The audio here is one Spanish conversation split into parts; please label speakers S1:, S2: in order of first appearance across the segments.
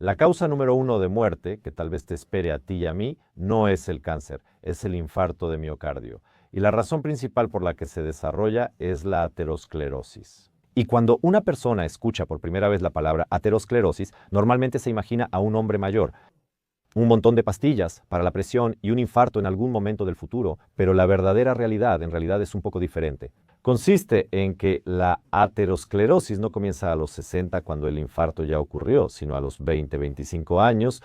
S1: La causa número uno de muerte, que tal vez te espere a ti y a mí, no es el cáncer, es el infarto de miocardio. Y la razón principal por la que se desarrolla es la aterosclerosis. Y cuando una persona escucha por primera vez la palabra aterosclerosis, normalmente se imagina a un hombre mayor, un montón de pastillas para la presión y un infarto en algún momento del futuro, pero la verdadera realidad en realidad es un poco diferente. Consiste en que la aterosclerosis no comienza a los 60 cuando el infarto ya ocurrió, sino a los 20, 25 años.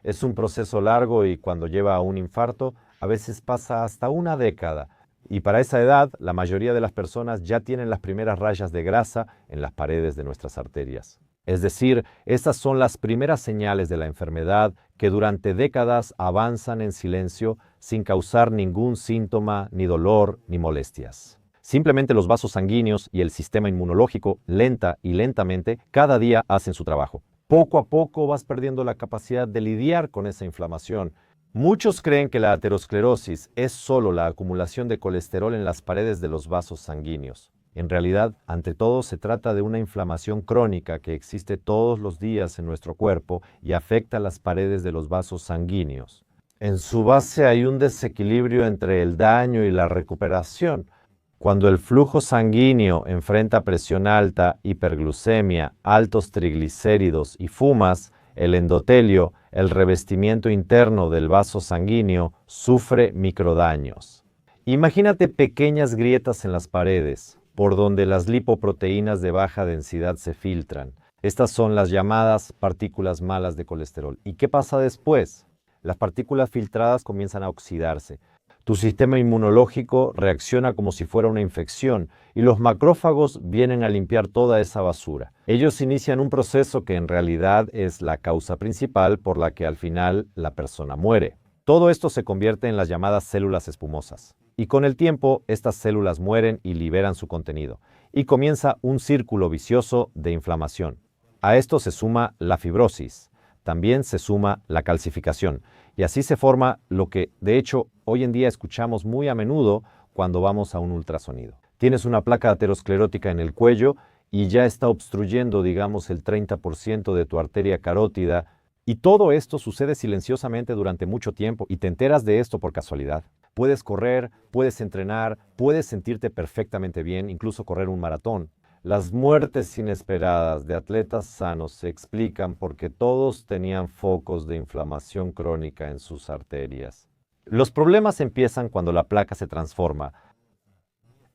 S1: Es un proceso largo y cuando lleva a un infarto a veces pasa hasta una década. Y para esa edad, la mayoría de las personas ya tienen las primeras rayas de grasa en las paredes de nuestras arterias. Es decir, estas son las primeras señales de la enfermedad que durante décadas avanzan en silencio sin causar ningún síntoma, ni dolor, ni molestias. Simplemente los vasos sanguíneos y el sistema inmunológico, lenta y lentamente, cada día hacen su trabajo. Poco a poco vas perdiendo la capacidad de lidiar con esa inflamación. Muchos creen que la aterosclerosis es solo la acumulación de colesterol en las paredes de los vasos sanguíneos. En realidad, ante todo, se trata de una inflamación crónica que existe todos los días en nuestro cuerpo y afecta las paredes de los vasos sanguíneos. En su base hay un desequilibrio entre el daño y la recuperación. Cuando el flujo sanguíneo enfrenta presión alta, hiperglucemia, altos triglicéridos y fumas, el endotelio, el revestimiento interno del vaso sanguíneo, sufre microdaños. Imagínate pequeñas grietas en las paredes, por donde las lipoproteínas de baja densidad se filtran. Estas son las llamadas partículas malas de colesterol. ¿Y qué pasa después? Las partículas filtradas comienzan a oxidarse. Tu sistema inmunológico reacciona como si fuera una infección y los macrófagos vienen a limpiar toda esa basura. Ellos inician un proceso que en realidad es la causa principal por la que al final la persona muere. Todo esto se convierte en las llamadas células espumosas. Y con el tiempo, estas células mueren y liberan su contenido. Y comienza un círculo vicioso de inflamación. A esto se suma la fibrosis. También se suma la calcificación. Y así se forma lo que, de hecho, hoy en día escuchamos muy a menudo cuando vamos a un ultrasonido. Tienes una placa aterosclerótica en el cuello y ya está obstruyendo, digamos, el 30% de tu arteria carótida. Y todo esto sucede silenciosamente durante mucho tiempo y te enteras de esto por casualidad. Puedes correr, puedes entrenar, puedes sentirte perfectamente bien, incluso correr un maratón. Las muertes inesperadas de atletas sanos se explican porque todos tenían focos de inflamación crónica en sus arterias. Los problemas empiezan cuando la placa se transforma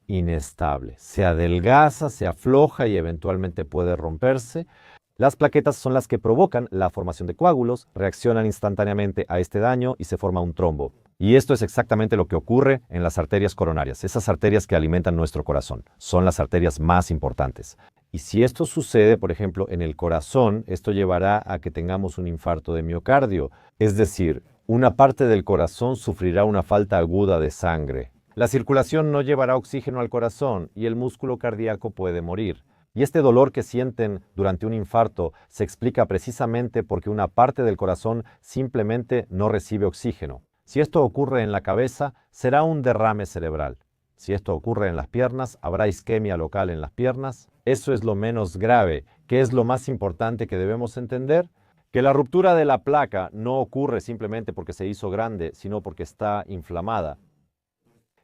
S1: inestable. Se adelgaza, se afloja y eventualmente puede romperse. Las plaquetas son las que provocan la formación de coágulos, reaccionan instantáneamente a este daño y se forma un trombo. Y esto es exactamente lo que ocurre en las arterias coronarias, esas arterias que alimentan nuestro corazón. Son las arterias más importantes. Y si esto sucede, por ejemplo, en el corazón, esto llevará a que tengamos un infarto de miocardio. Es decir, una parte del corazón sufrirá una falta aguda de sangre. La circulación no llevará oxígeno al corazón y el músculo cardíaco puede morir. Y este dolor que sienten durante un infarto se explica precisamente porque una parte del corazón simplemente no recibe oxígeno. Si esto ocurre en la cabeza, será un derrame cerebral. Si esto ocurre en las piernas, habrá isquemia local en las piernas. Eso es lo menos grave. ¿Qué es lo más importante que debemos entender? Que la ruptura de la placa no ocurre simplemente porque se hizo grande, sino porque está inflamada.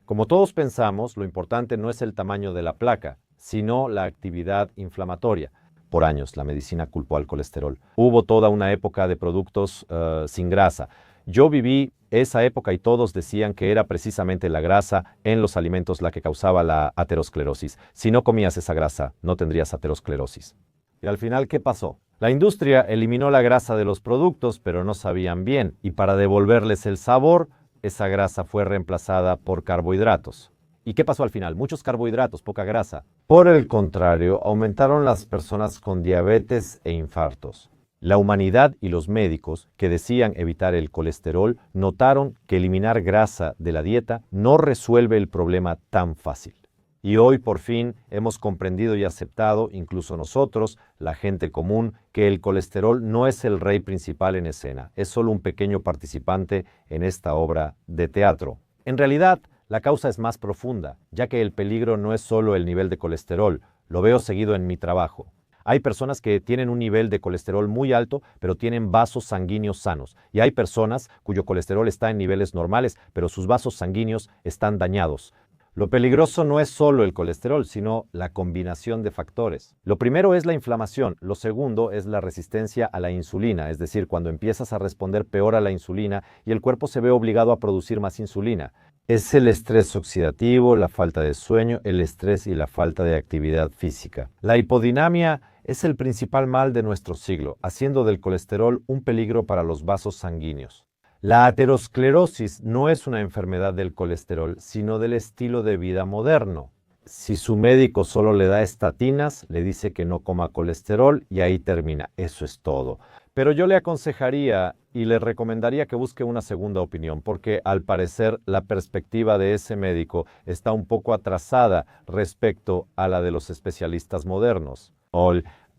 S1: Como todos pensamos, lo importante no es el tamaño de la placa, sino la actividad inflamatoria. Por años, la medicina culpó al colesterol. Hubo toda una época de productos sin grasa. Yo viví esa época y todos decían que era precisamente la grasa en los alimentos la que causaba la aterosclerosis. Si no comías esa grasa, no tendrías aterosclerosis. Y al final, ¿qué pasó? La industria eliminó la grasa de los productos, pero no sabían bien. Y para devolverles el sabor, esa grasa fue reemplazada por carbohidratos. ¿Y qué pasó al final? Muchos carbohidratos, poca grasa. Por el contrario, aumentaron las personas con diabetes e infartos. La humanidad y los médicos, que decían evitar el colesterol, notaron que eliminar grasa de la dieta no resuelve el problema tan fácil. Y hoy por fin hemos comprendido y aceptado, incluso nosotros, la gente común, que el colesterol no es el rey principal en escena, es solo un pequeño participante en esta obra de teatro. En realidad, la causa es más profunda, ya que el peligro no es solo el nivel de colesterol, lo veo seguido en mi trabajo. Hay personas que tienen un nivel de colesterol muy alto, pero tienen vasos sanguíneos sanos. Y hay personas cuyo colesterol está en niveles normales, pero sus vasos sanguíneos están dañados. Lo peligroso no es solo el colesterol, sino la combinación de factores. Lo primero es la inflamación, lo segundo es la resistencia a la insulina, es decir, cuando empiezas a responder peor a la insulina y el cuerpo se ve obligado a producir más insulina. Es el estrés oxidativo, la falta de sueño, el estrés y la falta de actividad física. La hipodinamia es el principal mal de nuestro siglo, haciendo del colesterol un peligro para los vasos sanguíneos. La aterosclerosis no es una enfermedad del colesterol, sino del estilo de vida moderno. Si su médico solo le da estatinas, le dice que no coma colesterol y ahí termina. Eso es todo. Pero yo le aconsejaría y le recomendaría que busque una segunda opinión, porque al parecer la perspectiva de ese médico está un poco atrasada respecto a la de los especialistas modernos.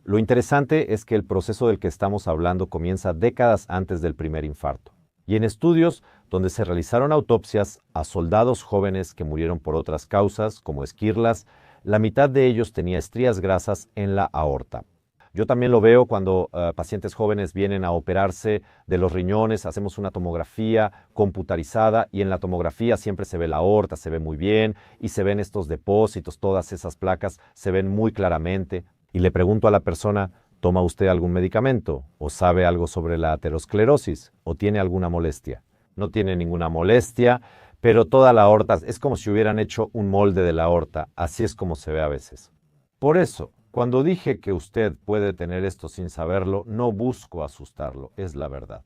S1: Lo interesante es que el proceso del que estamos hablando comienza décadas antes del primer infarto. Y en estudios donde se realizaron autopsias a soldados jóvenes que murieron por otras causas, como esquirlas, la mitad de ellos tenía estrías grasas en la aorta. Yo también lo veo cuando pacientes jóvenes vienen a operarse de los riñones, hacemos una tomografía computarizada y en la tomografía siempre se ve la aorta, se ve muy bien y se ven estos depósitos, todas esas placas se ven muy claramente. Y le pregunto a la persona, ¿toma usted algún medicamento? ¿O sabe algo sobre la aterosclerosis? ¿O tiene alguna molestia? No tiene ninguna molestia, pero toda la aorta es como si hubieran hecho un molde de la aorta. Así es como se ve a veces. Por eso, cuando dije que usted puede tener esto sin saberlo, no busco asustarlo, es la verdad.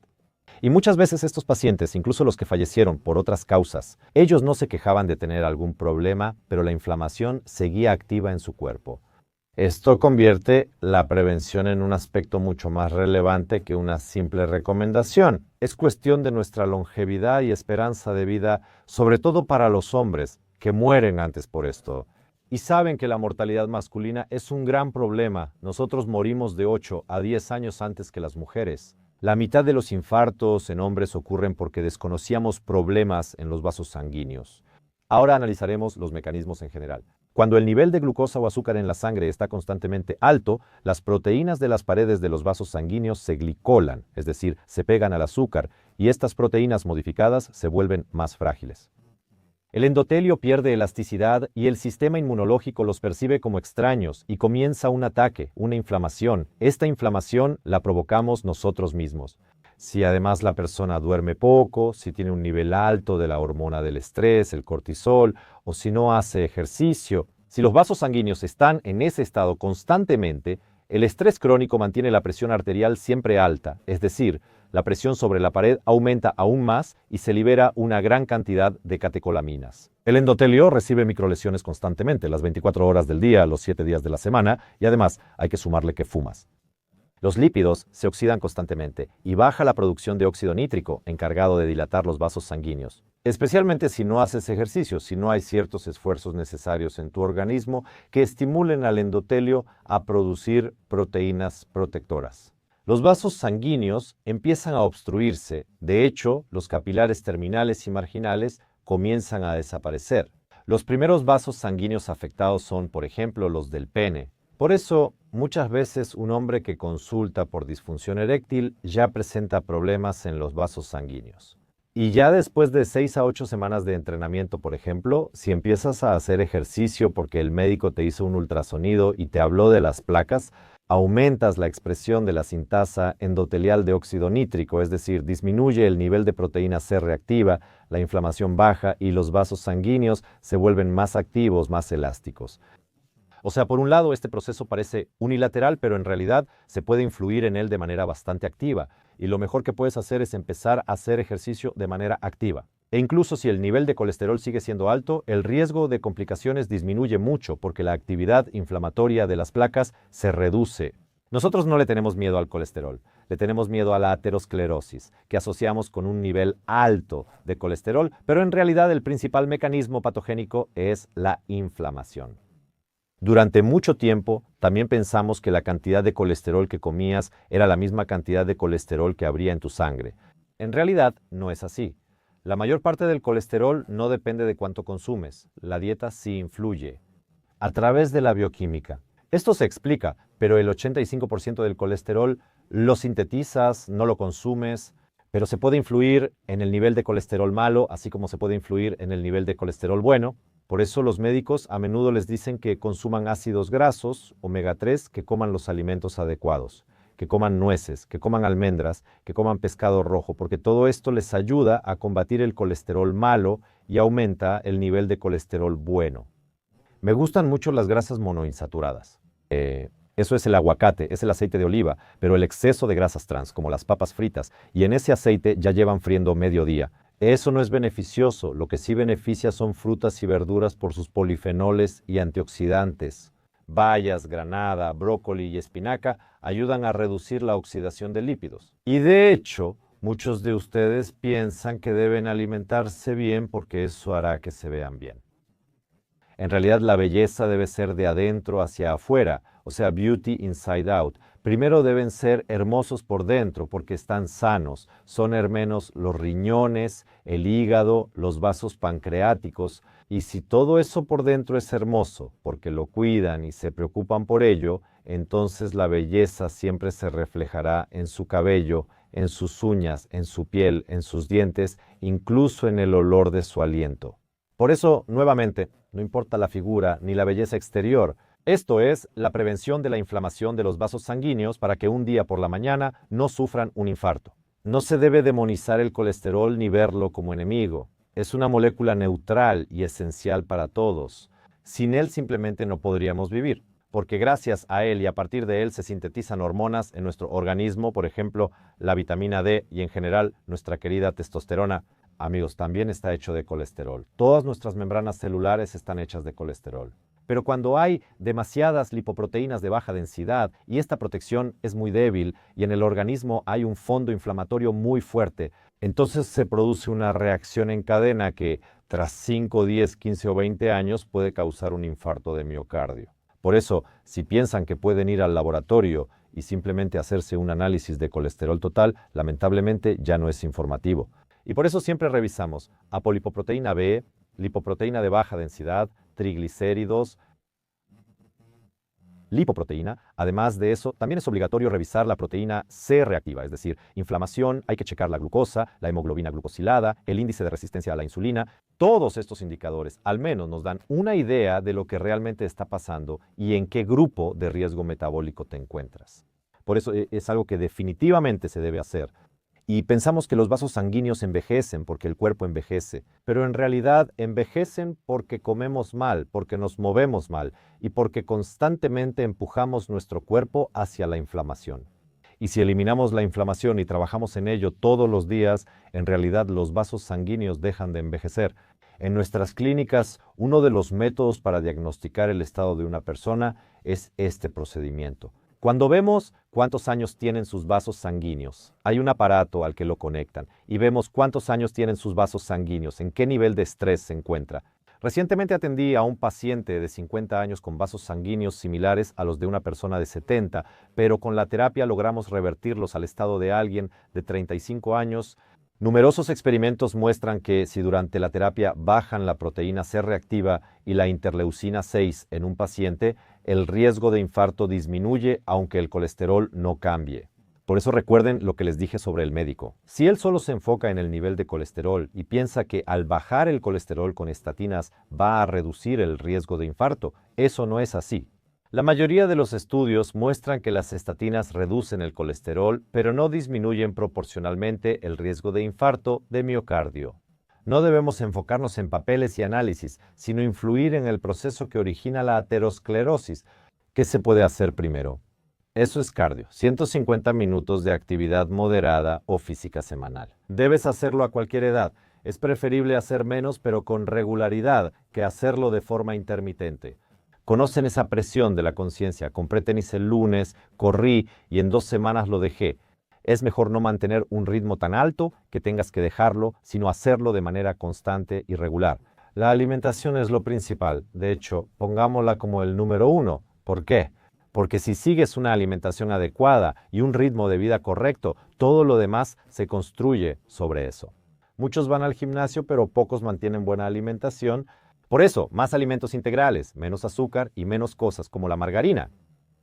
S1: Y muchas veces estos pacientes, incluso los que fallecieron por otras causas, ellos no se quejaban de tener algún problema, pero la inflamación seguía activa en su cuerpo. Esto convierte la prevención en un aspecto mucho más relevante que una simple recomendación. Es cuestión de nuestra longevidad y esperanza de vida, sobre todo para los hombres, que mueren antes por esto. Y saben que la mortalidad masculina es un gran problema. Nosotros morimos de 8 a 10 años antes que las mujeres. La mitad de los infartos en hombres ocurren porque desconocíamos problemas en los vasos sanguíneos. Ahora analizaremos los mecanismos en general. Cuando el nivel de glucosa o azúcar en la sangre está constantemente alto, las proteínas de las paredes de los vasos sanguíneos se glicolan, es decir, se pegan al azúcar, y estas proteínas modificadas se vuelven más frágiles. El endotelio pierde elasticidad y el sistema inmunológico los percibe como extraños y comienza un ataque, una inflamación. Esta inflamación la provocamos nosotros mismos. Si además la persona duerme poco, si tiene un nivel alto de la hormona del estrés, el cortisol, o si no hace ejercicio, si los vasos sanguíneos están en ese estado constantemente, el estrés crónico mantiene la presión arterial siempre alta, es decir, la presión sobre la pared aumenta aún más y se libera una gran cantidad de catecolaminas. El endotelio recibe microlesiones constantemente, las 24 horas del día, los 7 días de la semana, y además hay que sumarle que fumas. Los lípidos se oxidan constantemente y baja la producción de óxido nítrico, encargado de dilatar los vasos sanguíneos. Especialmente si no haces ejercicio, si no hay ciertos esfuerzos necesarios en tu organismo que estimulen al endotelio a producir proteínas protectoras. Los vasos sanguíneos empiezan a obstruirse. De hecho, los capilares terminales y marginales comienzan a desaparecer. Los primeros vasos sanguíneos afectados son, por ejemplo, los del pene. Por eso, muchas veces un hombre que consulta por disfunción eréctil ya presenta problemas en los vasos sanguíneos. Y ya después de 6 a 8 semanas de entrenamiento, por ejemplo, si empiezas a hacer ejercicio porque el médico te hizo un ultrasonido y te habló de las placas, aumentas la expresión de la sintasa endotelial de óxido nítrico, es decir, disminuye el nivel de proteína C reactiva, la inflamación baja y los vasos sanguíneos se vuelven más activos, más elásticos. O sea, por un lado, este proceso parece unilateral, pero en realidad se puede influir en él de manera bastante activa. Y lo mejor que puedes hacer es empezar a hacer ejercicio de manera activa. E incluso si el nivel de colesterol sigue siendo alto, el riesgo de complicaciones disminuye mucho porque la actividad inflamatoria de las placas se reduce. Nosotros no le tenemos miedo al colesterol, le tenemos miedo a la aterosclerosis, que asociamos con un nivel alto de colesterol, pero en realidad el principal mecanismo patogénico es la inflamación. Durante mucho tiempo también pensamos que la cantidad de colesterol que comías era la misma cantidad de colesterol que habría en tu sangre. En realidad no es así. La mayor parte del colesterol no depende de cuánto consumes. La dieta sí influye. A través de la bioquímica, Esto se explica, pero el 85% del colesterol lo sintetizas, no lo consumes, pero se puede influir en el nivel de colesterol malo, así como se puede influir en el nivel de colesterol bueno. Por eso los médicos a menudo les dicen que consuman ácidos grasos, omega 3, que coman los alimentos adecuados, que coman nueces, que coman almendras, que coman pescado rojo, porque todo esto les ayuda a combatir el colesterol malo y aumenta el nivel de colesterol bueno. Me gustan mucho las grasas monoinsaturadas. Eso es el aguacate, es el aceite de oliva, pero el exceso de grasas trans, como las papas fritas, y en ese aceite ya llevan friendo medio día. Eso no es beneficioso, lo que sí beneficia son frutas y verduras por sus polifenoles y antioxidantes. Bayas, granada, brócoli y espinaca ayudan a reducir la oxidación de lípidos. Y de hecho, muchos de ustedes piensan que deben alimentarse bien porque eso hará que se vean bien. En realidad la belleza debe ser de adentro hacia afuera, o sea, beauty inside out. Primero deben ser hermosos por dentro porque están sanos. Son hermenos los riñones, el hígado, los vasos pancreáticos. Y si todo eso por dentro es hermoso porque lo cuidan y se preocupan por ello, entonces la belleza siempre se reflejará en su cabello, en sus uñas, en su piel, en sus dientes, incluso en el olor de su aliento. Por eso, nuevamente, no importa la figura ni la belleza exterior. Esto es la prevención de la inflamación de los vasos sanguíneos para que un día por la mañana no sufran un infarto. No se debe demonizar el colesterol ni verlo como enemigo. Es una molécula neutral y esencial para todos. Sin él simplemente no podríamos vivir, porque gracias a él y a partir de él se sintetizan hormonas en nuestro organismo, por ejemplo, la vitamina D y en general nuestra querida testosterona. Amigos, también está hecho de colesterol. Todas nuestras membranas celulares están hechas de colesterol. Pero cuando hay demasiadas lipoproteínas de baja densidad y esta protección es muy débil y en el organismo hay un fondo inflamatorio muy fuerte, entonces se produce una reacción en cadena que tras 5, 10, 15 o 20 años puede causar un infarto de miocardio. Por eso, si piensan que pueden ir al laboratorio y simplemente hacerse un análisis de colesterol total, lamentablemente ya no es informativo. Y por eso siempre revisamos apolipoproteína B, lipoproteína de baja densidad, triglicéridos, lipoproteína. Además de eso, también es obligatorio revisar la proteína C reactiva, es decir, inflamación, hay que checar la glucosa, la hemoglobina glucosilada, el índice de resistencia a la insulina. Todos estos indicadores al menos nos dan una idea de lo que realmente está pasando y en qué grupo de riesgo metabólico te encuentras. Por eso es algo que definitivamente se debe hacer. Y pensamos que los vasos sanguíneos envejecen porque el cuerpo envejece, pero en realidad envejecen porque comemos mal, porque nos movemos mal y porque constantemente empujamos nuestro cuerpo hacia la inflamación. Y si eliminamos la inflamación y trabajamos en ello todos los días, en realidad los vasos sanguíneos dejan de envejecer. En nuestras clínicas, uno de los métodos para diagnosticar el estado de una persona es este procedimiento. Cuando vemos cuántos años tienen sus vasos sanguíneos, hay un aparato al que lo conectan y vemos cuántos años tienen sus vasos sanguíneos, en qué nivel de estrés se encuentra. Recientemente atendí a un paciente de 50 años con vasos sanguíneos similares a los de una persona de 70, pero con la terapia logramos revertirlos al estado de alguien de 35 años. Numerosos experimentos muestran que si durante la terapia bajan la proteína C reactiva y la interleucina 6 en un paciente, el riesgo de infarto disminuye aunque el colesterol no cambie. Por eso recuerden lo que les dije sobre el médico. Si él solo se enfoca en el nivel de colesterol y piensa que al bajar el colesterol con estatinas va a reducir el riesgo de infarto, eso no es así. La mayoría de los estudios muestran que las estatinas reducen el colesterol, pero no disminuyen proporcionalmente el riesgo de infarto de miocardio. No debemos enfocarnos en papeles y análisis, sino influir en el proceso que origina la aterosclerosis. ¿Qué se puede hacer primero? Eso es cardio, 150 minutos de actividad moderada o física semanal. Debes hacerlo a cualquier edad. Es preferible hacer menos pero con regularidad que hacerlo de forma intermitente. Conocen esa presión de la conciencia. Compré tenis el lunes, corrí y en 2 semanas lo dejé. Es mejor no mantener un ritmo tan alto que tengas que dejarlo, sino hacerlo de manera constante y regular. La alimentación es lo principal. De hecho, pongámosla como el número 1. ¿Por qué? Porque si sigues una alimentación adecuada y un ritmo de vida correcto, todo lo demás se construye sobre eso. Muchos van al gimnasio, pero pocos mantienen buena alimentación. Por eso, más alimentos integrales, menos azúcar y menos cosas como la margarina.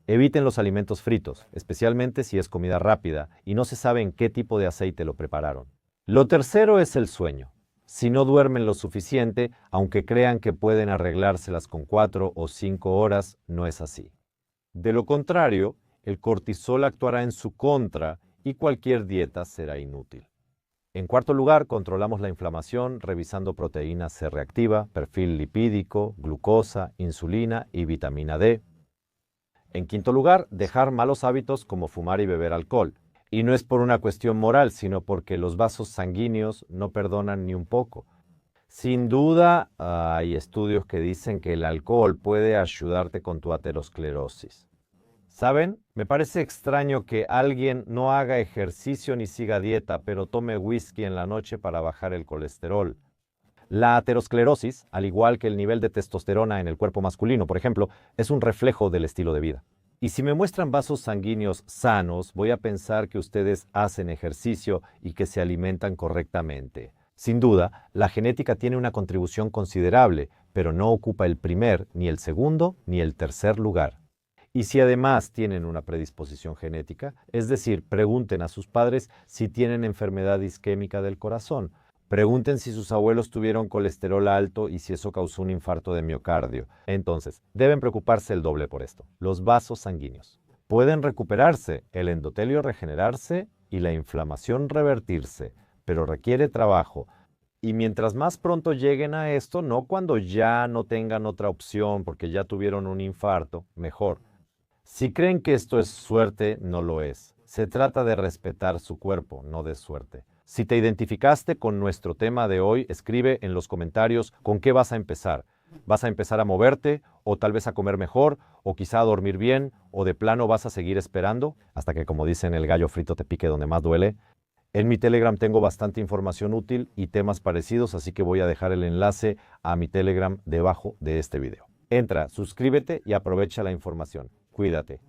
S1: Eviten los alimentos fritos, especialmente si es comida rápida y no se sabe en qué tipo de aceite lo prepararon. Lo tercero es el sueño. Si no duermen lo suficiente, aunque crean que pueden arreglárselas con 4 o 5 horas, no es así. De lo contrario, el cortisol actuará en su contra y cualquier dieta será inútil. En cuarto lugar, controlamos la inflamación revisando proteína C reactiva, perfil lipídico, glucosa, insulina y vitamina D. En quinto lugar, dejar malos hábitos como fumar y beber alcohol. Y no es por una cuestión moral, sino porque los vasos sanguíneos no perdonan ni un poco. Sin duda, hay estudios que dicen que el alcohol puede ayudarte con tu aterosclerosis. ¿Saben? Me parece extraño que alguien no haga ejercicio ni siga dieta, pero tome whisky en la noche para bajar el colesterol. La aterosclerosis, al igual que el nivel de testosterona en el cuerpo masculino, por ejemplo, es un reflejo del estilo de vida. Y si me muestran vasos sanguíneos sanos, voy a pensar que ustedes hacen ejercicio y que se alimentan correctamente. Sin duda, la genética tiene una contribución considerable, pero no ocupa el primer, ni el segundo, ni el tercer lugar. Y si además tienen una predisposición genética, es decir, pregunten a sus padres si tienen enfermedad isquémica del corazón. Pregunten si sus abuelos tuvieron colesterol alto y si eso causó un infarto de miocardio. Entonces, deben preocuparse el doble por esto. Los vasos sanguíneos pueden recuperarse, el endotelio regenerarse y la inflamación revertirse, pero requiere trabajo. Y mientras más pronto lleguen a esto, no cuando ya no tengan otra opción porque ya tuvieron un infarto, mejor. Si creen que esto es suerte, no lo es. Se trata de respetar su cuerpo, no de suerte. Si te identificaste con nuestro tema de hoy, escribe en los comentarios con qué vas a empezar. ¿Vas a empezar a moverte o tal vez a comer mejor o quizá a dormir bien o de plano vas a seguir esperando hasta que, como dicen, el gallo frito te pique donde más duele? En mi Telegram tengo bastante información útil y temas parecidos, así que voy a dejar el enlace a mi Telegram debajo de este video. Entra, suscríbete y aprovecha la información. Cuídate.